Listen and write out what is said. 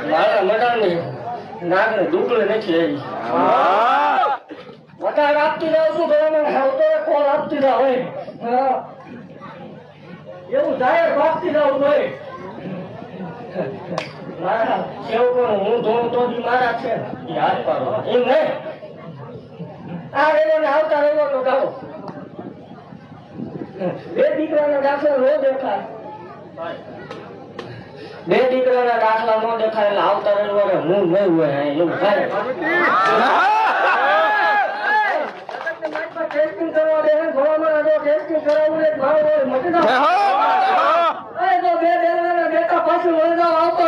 મારા મડાની નાગને દુકડે નથી આવી વધારે આપતી જાવ છું ઘરમાં આવતો કોલ આપતી જાવ હોય એવું જાહેર ભાગતી જાવ હોય મારા સેવકોને હું ધોઉં તો મારા છે એ હાથ પાડો એમ નહીં આ રેલો ને આવતા રેલો નો ગાળો બે દીકરાના દાખલા નો દેખાય બે દીકરાના દાખલા નો દેખાય એટલે આવતા રેલવારે હું નહીં હોય એવું થાય ટેસ્ટિંગ કરવા દે ભણવામાં જો ટેસ્ટિંગ કરાવવું એક ભાવ હોય મટી જાવ તો બે બેના બેટા પાછું વળી જાવ આવતો